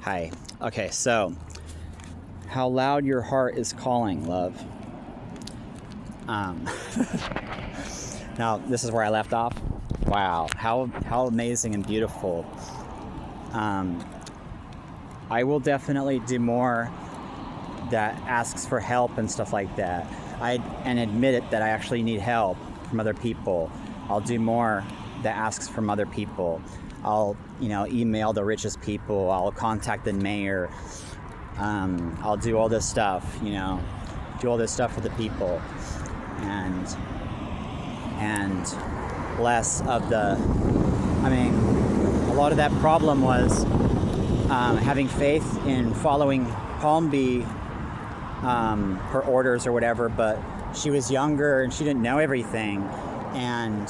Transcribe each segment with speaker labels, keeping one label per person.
Speaker 1: Hi. Okay, so how loud your heart is calling, love. Um, Now, this is where I left off. Wow, how amazing and beautiful. Um, I will definitely do more that asks for help and stuff like that. And admit it that I actually need help from other people. I'll do more that asks from other people. I'll, email the richest people. I'll contact the mayor. I'll do all this stuff, do all this stuff for the people, and less of the. A lot of that problem was having faith in following Palm Bee, her orders or whatever, but she was younger and she didn't know everything, and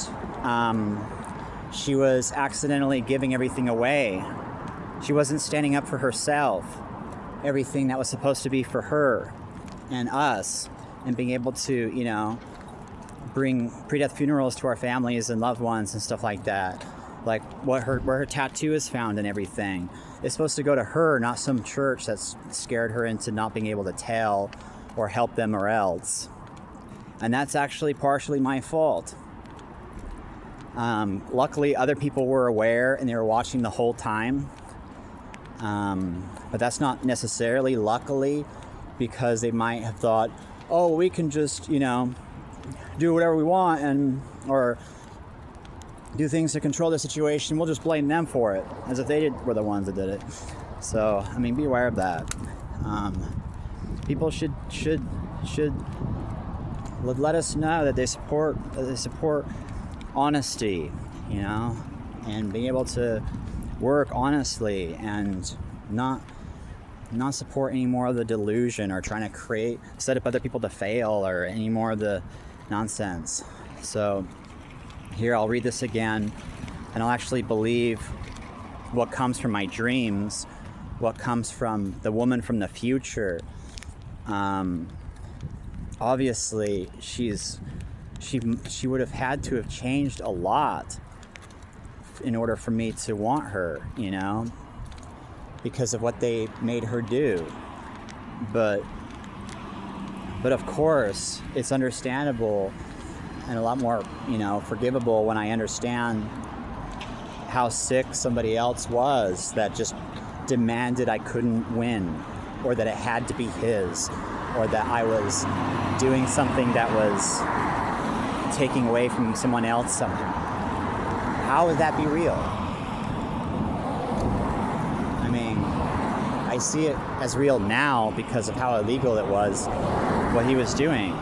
Speaker 1: she was accidentally giving everything away. She wasn't standing up for herself, everything that was supposed to be for her and us, and being able to, bring pre-death funerals to our families and loved ones and stuff like that. Like where her tattoo is found and everything. It's supposed to go to her, not some church that's scared her into not being able to tell or help them or else. And that's actually partially my fault. Luckily, other people were aware and they were watching the whole time. But that's not necessarily luckily, because they might have thought, oh, we can just, do whatever we want or do things to control the situation. We'll just blame them for it, as if they were the ones that did it. So, be aware of that. People should let us know that they support honesty, and being able to work honestly and not support any more of the delusion or trying to set up other people to fail or any more of the nonsense. So here, I'll read this again, and I'll actually believe what comes from my dreams, what comes from the woman from the future. Obviously, she would have had to have changed a lot in order for me to want her, because of what they made her do. But of course, it's understandable and a lot more, forgivable when I understand how sick somebody else was that just demanded I couldn't win, or that it had to be his, or that I was doing something that was taking away from someone else somehow. How would that be real? I see it as real now because of how illegal it was, what he was doing.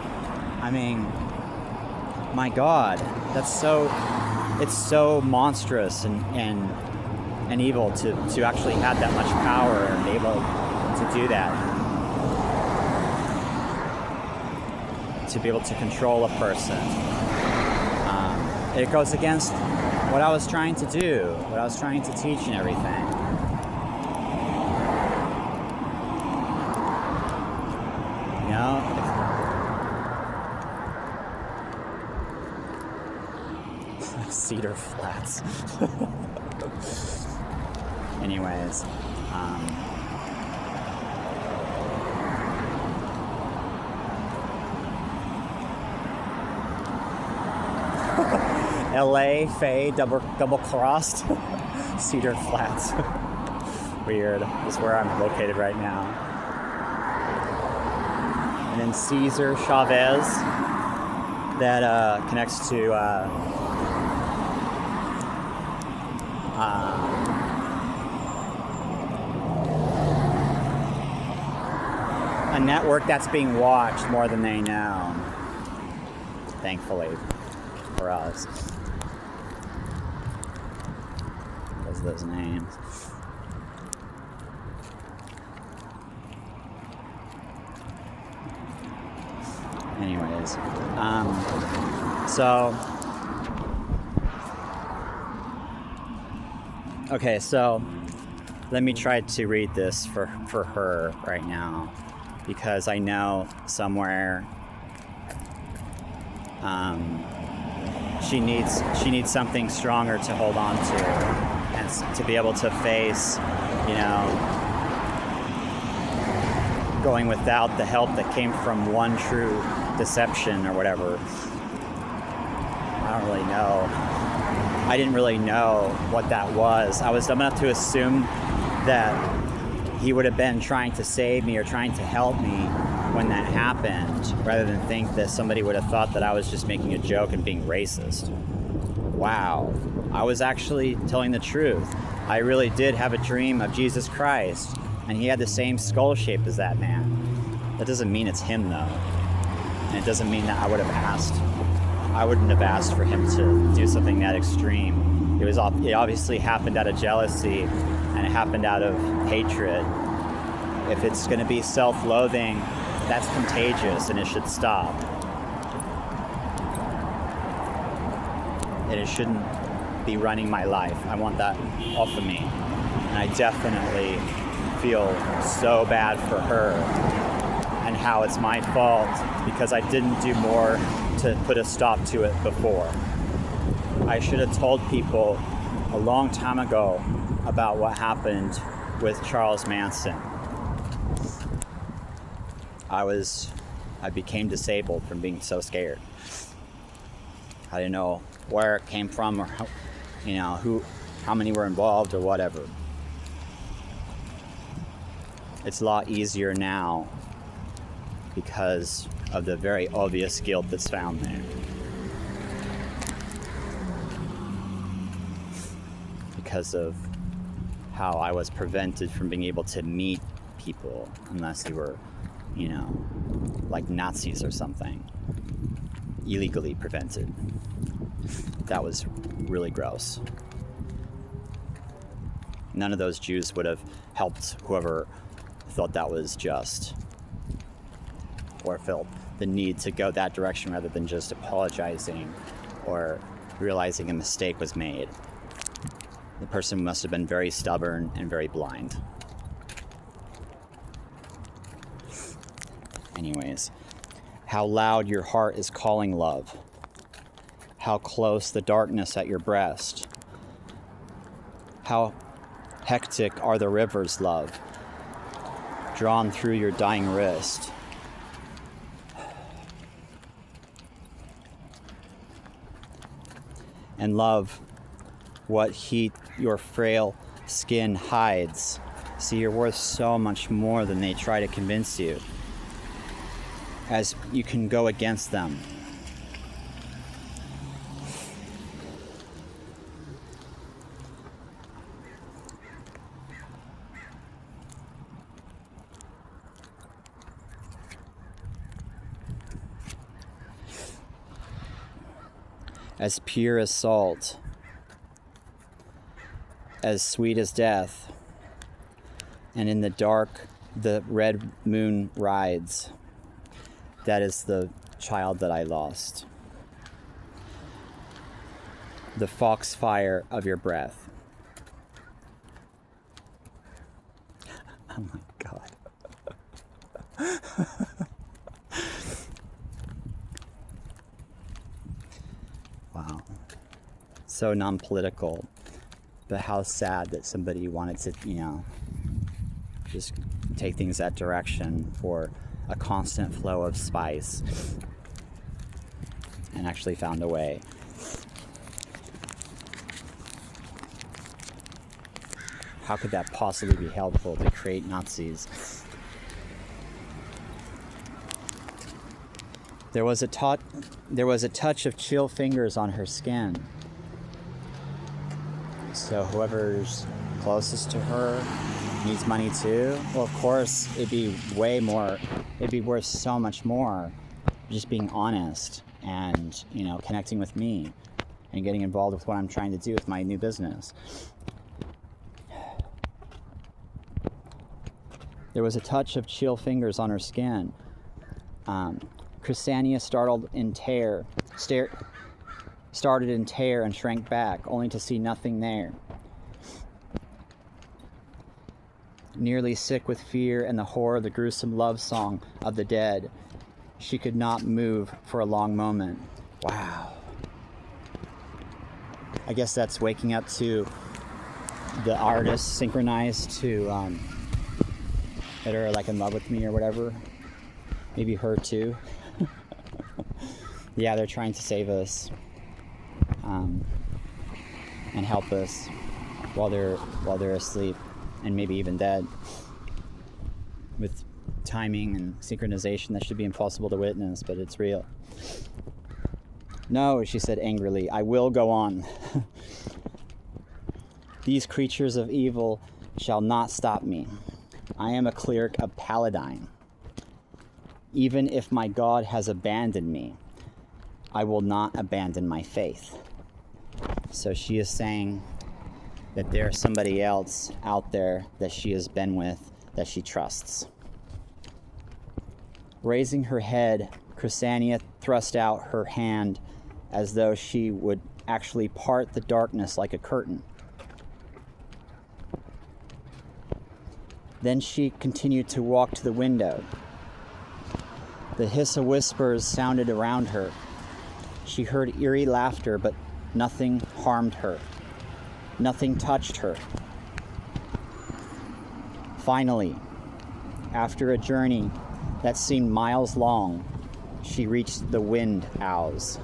Speaker 1: My God, it's so monstrous and evil to actually have that much power and be able to do that. To be able to control a person. It goes against what I was trying to do, what I was trying to teach and everything. Cedar Flats. Anyways, LA, Faye, double crossed. Cedar Flats. Weird. This is where I'm located right now. And then Cesar Chavez, that connects to a network that's being watched more than they know, thankfully for us, because of those names. Anyways, so let me try to read this for her right now, because I know somewhere she needs something stronger to hold on to, and to be able to face, going without the help that came from one true deception or whatever. I don't really know. I didn't really know what that was. I was dumb enough to assume that he would have been trying to save me or trying to help me when that happened, rather than think that somebody would have thought that I was just making a joke and being racist. Wow, I was actually telling the truth. I really did have a dream of Jesus Christ, and he had the same skull shape as that man. That doesn't mean it's him, though. And it doesn't mean that I wouldn't have asked for him to do something that extreme. It obviously happened out of jealousy, and it happened out of hatred. If it's going to be self-loathing, that's contagious, and it should stop. And it shouldn't be running my life. I want that off of me. And I definitely feel so bad for her and how it's my fault because I didn't do more to put a stop to it before. I should have told people a long time ago about what happened with Charles Manson. I became disabled from being so scared. I didn't know where it came from or how many were involved or whatever. It's a lot easier now because of the very obvious guilt that's found there. Because of how I was prevented from being able to meet people unless they were, like Nazis or something. Illegally prevented. That was really gross. None of those Jews would have helped whoever thought that was just or felt the need to go that direction rather than just apologizing or realizing a mistake was made. The person must have been very stubborn and very blind. Anyways, how loud your heart is calling love. How close the darkness at your breast. How hectic are the rivers, love, drawn through your dying wrist. And love, what heat your frail skin hides. See, you're worth so much more than they try to convince you, as you can go against them. As pure as salt, as sweet as death, and in the dark the red moon rides. That is the child that I lost. The foxfire of your breath. Oh my God. Wow. So non-political, but how sad that somebody wanted to, just take things that direction for a constant flow of spice and actually found a way. How could that possibly be helpful to create Nazis? There was a touch of chill fingers on her skin. So whoever's closest to her needs money too. Well, of course, it'd be worth so much more just being honest and, connecting with me and getting involved with what I'm trying to do with my new business. There was a touch of chill fingers on her skin. Chrysania started in terror and shrank back, only to see nothing there. Nearly sick with fear and the horror of the gruesome love song of the dead, she could not move for a long moment. Wow. I guess that's waking up to the artist synchronized to that are like in love with me or whatever. Maybe her too. Yeah, they're trying to save us and help us while they're asleep and maybe even dead. With timing and synchronization that should be impossible to witness, but it's real. No, she said angrily, I will go on. These creatures of evil shall not stop me. I am a cleric of Paladine. Even if my God has abandoned me, I will not abandon my faith. So she is saying that there's somebody else out there that she has been with, that she trusts. Raising her head, Chrysania thrust out her hand as though she would actually part the darkness like a curtain. Then she continued to walk to the window. The hiss of whispers sounded around her. She heard eerie laughter, but nothing harmed her. Nothing touched her. Finally, after a journey that seemed miles long, she reached the wind owls.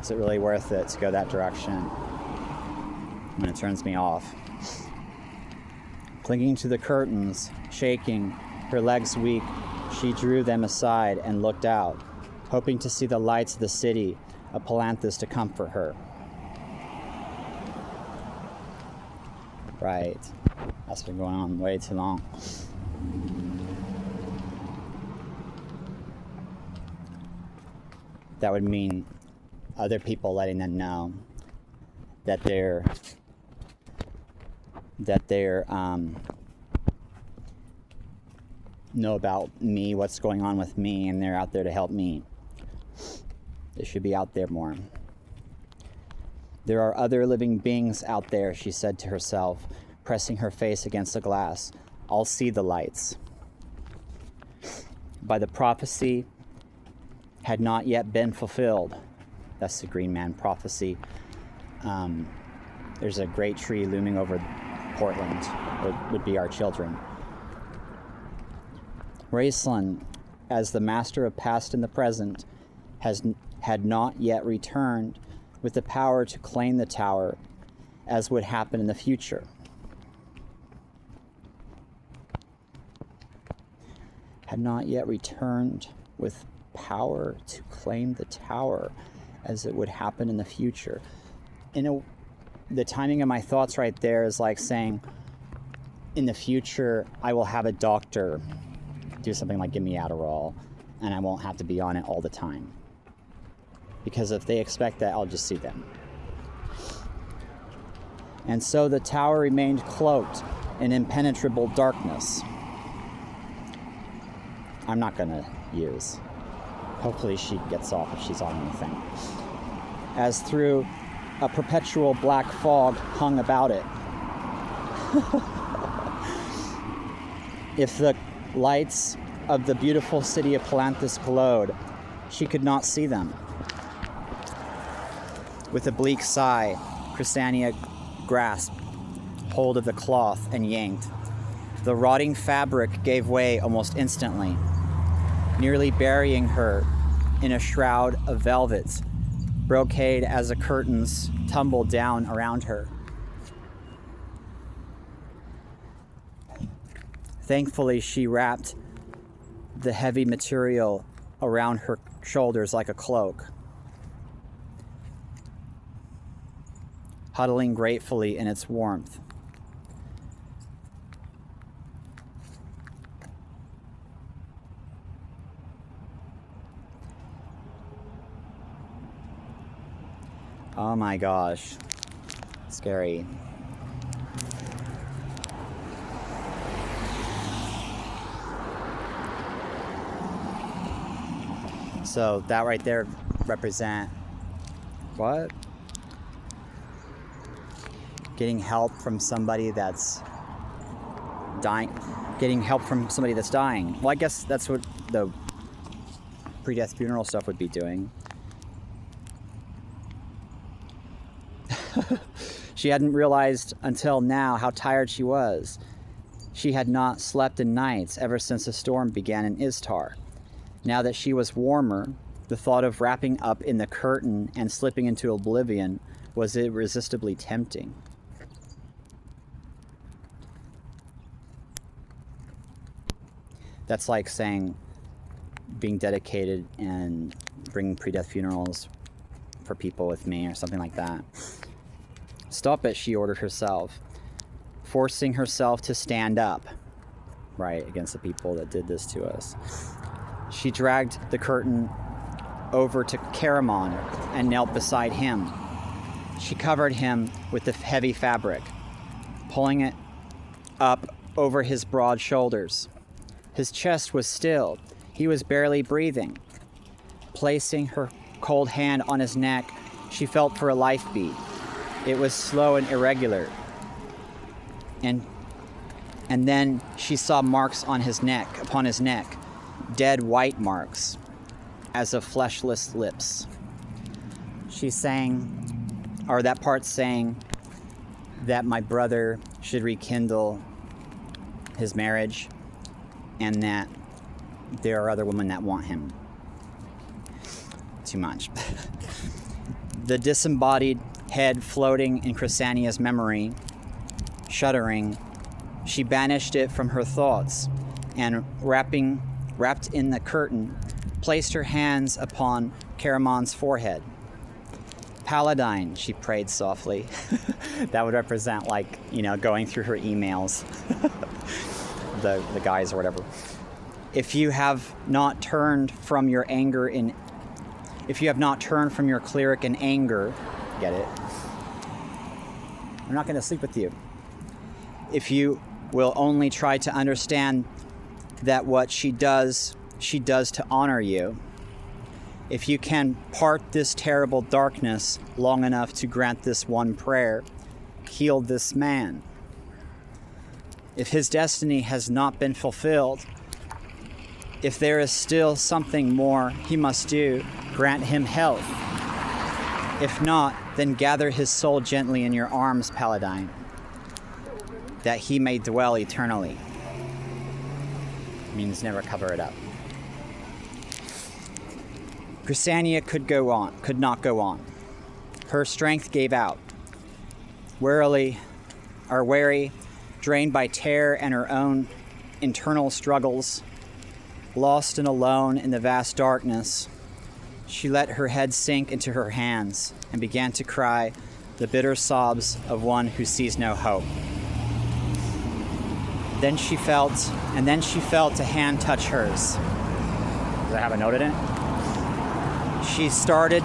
Speaker 1: Is it really worth it to go that direction when it turns me off? Clinging to the curtains, shaking, her legs weak, she drew them aside and looked out, hoping to see the lights of the city of Palanthas to comfort her. Right. That's been going on way too long. That would mean other people letting them know that they're know about me, what's going on with me, and they're out there to help me. They should be out there more. There are other living beings out there, she said to herself, pressing her face against the glass. I'll see the lights. By the prophecy had not yet been fulfilled. That's the Green Man prophecy. There's a great tree looming over Portland. It would be our children. Raceland, as the master of past and the present, had not yet returned with the power to claim the tower, as would happen in the future. Had not yet returned with power to claim the tower, as it would happen in the future. The timing of my thoughts right there is like saying, in the future, I will have a doctor do something like give me Adderall, and I won't have to be on it all the time. Because if they expect that, I'll just see them. And so the tower remained cloaked in impenetrable darkness. I'm not going to use. Hopefully she gets off if she's on anything. As through a perpetual black fog hung about it. If the lights of the beautiful city of Palanthas glowed, she could not see them. With a bleak sigh, Chrysania grasped hold of the cloth and yanked. The rotting fabric gave way almost instantly, nearly burying her in a shroud of velvet, brocade as the curtains tumbled down around her. Thankfully, she wrapped the heavy material around her shoulders like a cloak. Huddling gratefully in its warmth. Oh my gosh. Scary. So that right there represent what? Getting help from somebody that's dying. Getting help from somebody that's dying. Well, I guess that's what the pre-death funeral stuff would be doing. She hadn't realized until now how tired she was. She had not slept in nights ever since the storm began in Istar. Now that she was warmer, the thought of wrapping up in the curtain and slipping into oblivion was irresistibly tempting. That's like saying being dedicated and bringing pre-death funerals for people with me or something like that. Stop it, she ordered herself, forcing herself to stand up, right, against the people that did this to us. She dragged the curtain over to Caramon and knelt beside him. She covered him with the heavy fabric, pulling it up over his broad shoulders. His chest was still. He was barely breathing. Placing her cold hand on his neck, she felt for a life beat. It was slow and irregular. And then she saw marks on his neck, upon his neck, dead white marks, as of fleshless lips. She sang, or that part saying that my brother should rekindle his marriage and that there are other women that want him. Too much. The disembodied head floating in Chrysania's memory, shuddering, she banished it from her thoughts and wrapped in the curtain, placed her hands upon Caramon's forehead. Paladine, she prayed softly. That would represent, like, going through her emails. the guys or whatever. If you have not turned from your cleric in anger, get it? I'm not going to sleep with you. If you will only try to understand that what she does to honor you. If you can part this terrible darkness long enough to grant this one prayer, heal this man. If his destiny has not been fulfilled, if there is still something more he must do, grant him health. If not, then gather his soul gently in your arms, Paladine, that he may dwell eternally. Means never cover it up. Chrysania could not go on. Her strength gave out. Weary, drained by terror and her own internal struggles, lost and alone in the vast darkness, she let her head sink into her hands and began to cry the bitter sobs of one who sees no hope. Then she felt a hand touch hers. Does that have a note in it? She started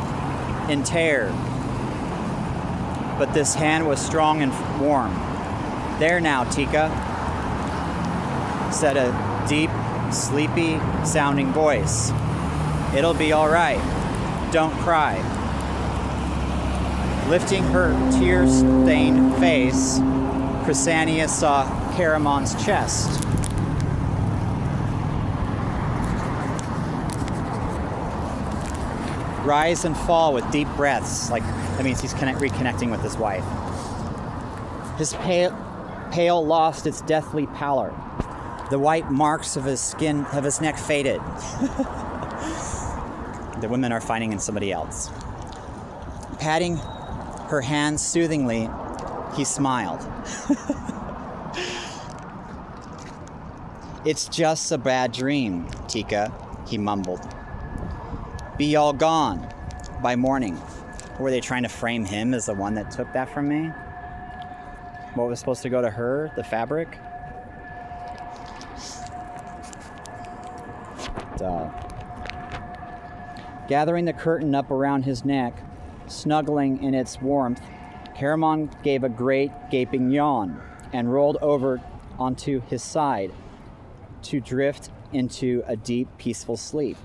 Speaker 1: in terror, but this hand was strong and warm. There now, Tika, said a deep, sleepy sounding voice. It'll be all right. Don't cry. Lifting her tear-stained face, Chrysania saw Caramon's chest. Rise and fall with deep breaths, like that means he's reconnecting with his wife. His pale lost its deathly pallor. The white marks of his neck faded. The women are finding in somebody else. Patting her hands soothingly, he smiled. It's just a bad dream, Tika, he mumbled. Be all gone by morning. Were they trying to frame him as the one that took that from me? What was supposed to go to her? The fabric? Duh. Gathering the curtain up around his neck, snuggling in its warmth, Caramon gave a great gaping yawn and rolled over onto his side to drift into a deep, peaceful sleep.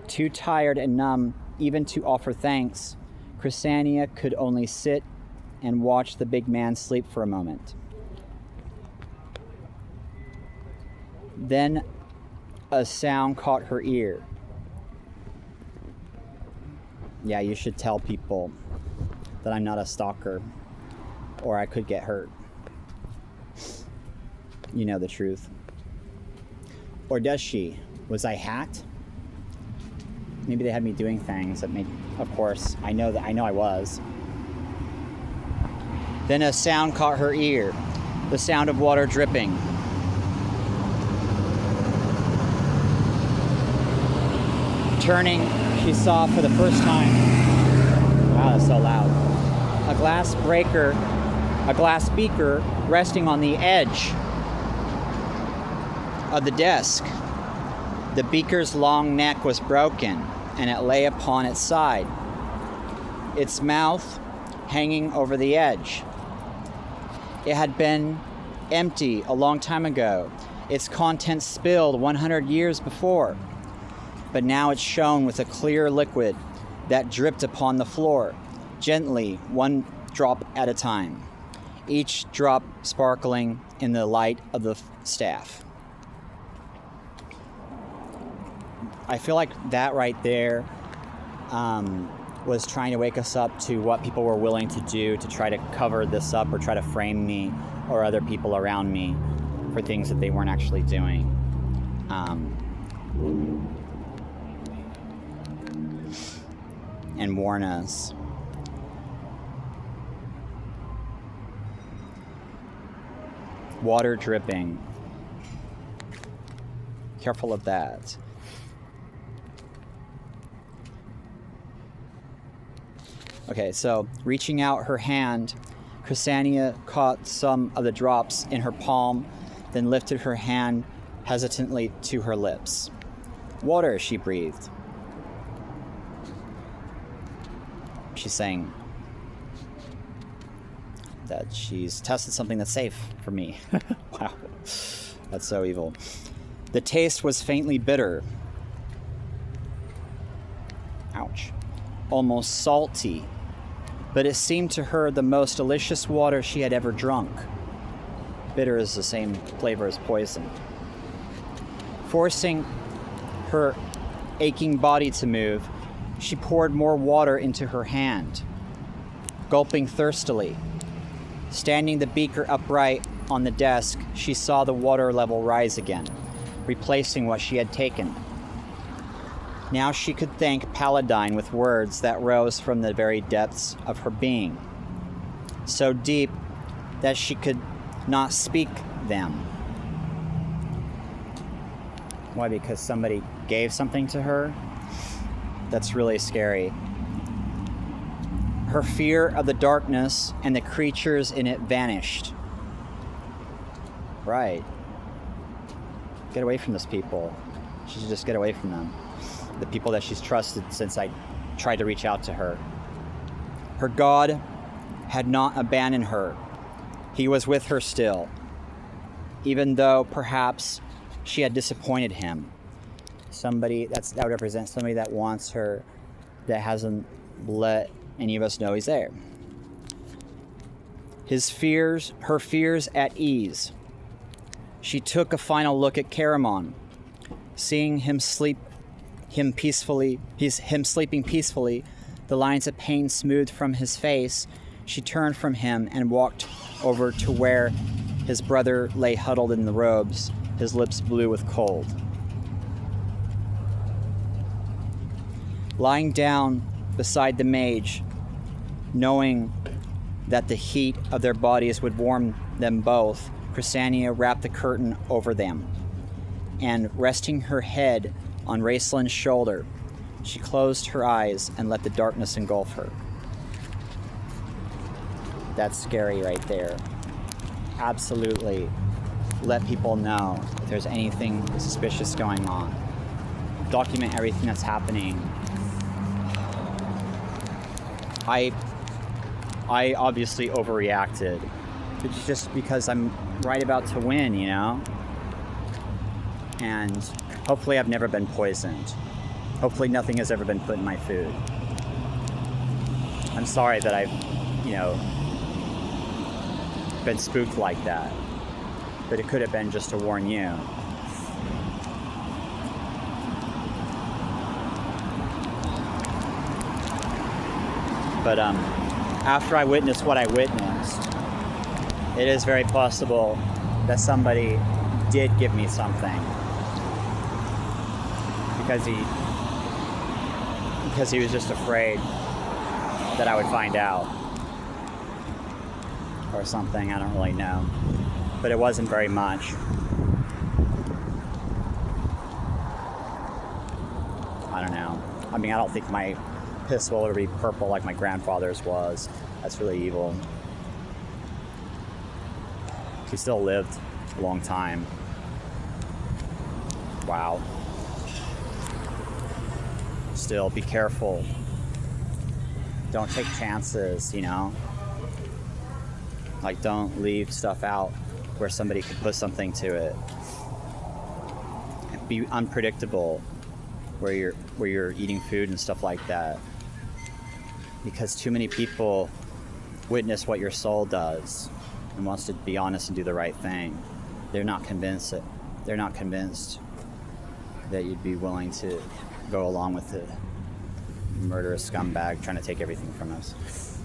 Speaker 1: Too tired and numb even to offer thanks, Chrysania could only sit and watch the big man sleep for a moment. Then a sound caught her ear. Yeah, you should tell people that I'm not a stalker, or I could get hurt. You know the truth. Or does she? Was I hacked? Maybe they had me doing things that made, of course, I know I was. Then a sound caught her ear, the sound of water dripping. Turning, she saw for the first time, wow, that's so loud, a glass beaker resting on the edge of the desk. The beaker's long neck was broken, and it lay upon its side, its mouth hanging over the edge. It had been empty a long time ago, its contents spilled 100 years before, but now it shone with a clear liquid that dripped upon the floor, gently, one drop at a time, each drop sparkling in the light of the staff. I feel like that right there was trying to wake us up to what people were willing to do to try to cover this up or try to frame me or other people around me for things that they weren't actually doing. And warn us. Water dripping. Careful of that. Okay, so reaching out her hand, Chrysania caught some of the drops in her palm, then lifted her hand hesitantly to her lips. Water, she breathed. She's saying that she's tested something that's safe for me. Wow, that's so evil. The taste was faintly bitter. Ouch. Almost salty. But it seemed to her the most delicious water she had ever drunk. Bitter is the same flavor as poison. Forcing her aching body to move, she poured more water into her hand, gulping thirstily. Standing the beaker upright on the desk, she saw the water level rise again, replacing what she had taken. Now she could thank Paladine with words that rose from the very depths of her being, so deep that she could not speak them. Why? Because somebody gave something to her? That's really scary. Her fear of the darkness and the creatures in it vanished. Right. Get away from those people. She should just get away from them. The people that she's trusted since I tried to reach out to her. Her God had not abandoned her. He was with her still, even though perhaps she had disappointed him. Somebody that represents somebody that wants her, that hasn't let any of us know he's there. Her fears at ease. She took a final look at Caramon, seeing him sleeping peacefully, the lines of pain smoothed from his face. She turned from him and walked over to where his brother lay huddled in the robes, his lips blue with cold. Lying down beside the mage, knowing that the heat of their bodies would warm them both, Chrysania wrapped the curtain over them, and resting her head on Raceland's shoulder, she closed her eyes and let the darkness engulf her. That's scary right there. Absolutely. Let people know if there's anything suspicious going on. Document everything that's happening. I obviously overreacted. It's just because I'm right about to win, you know? And hopefully I've never been poisoned. Hopefully nothing has ever been put in my food. I'm sorry that I've, been spooked like that. But it could have been just to warn you. But after I witnessed what I witnessed, it is very possible that somebody did give me something because he was just afraid that I would find out or something. I don't really know, but it wasn't very much. I don't know. I mean, I don't think my piss will ever be purple like my grandfather's was. That's really evil. He still lived a long time. Wow. Still, be careful. Don't take chances, you know? Like, don't leave stuff out where somebody could put something to it. Be unpredictable where you're eating food and stuff like that. Because too many people witness what your soul does and wants to be honest and do the right thing. They're not convinced that you'd be willing to go along with the murderous scumbag trying to take everything from us.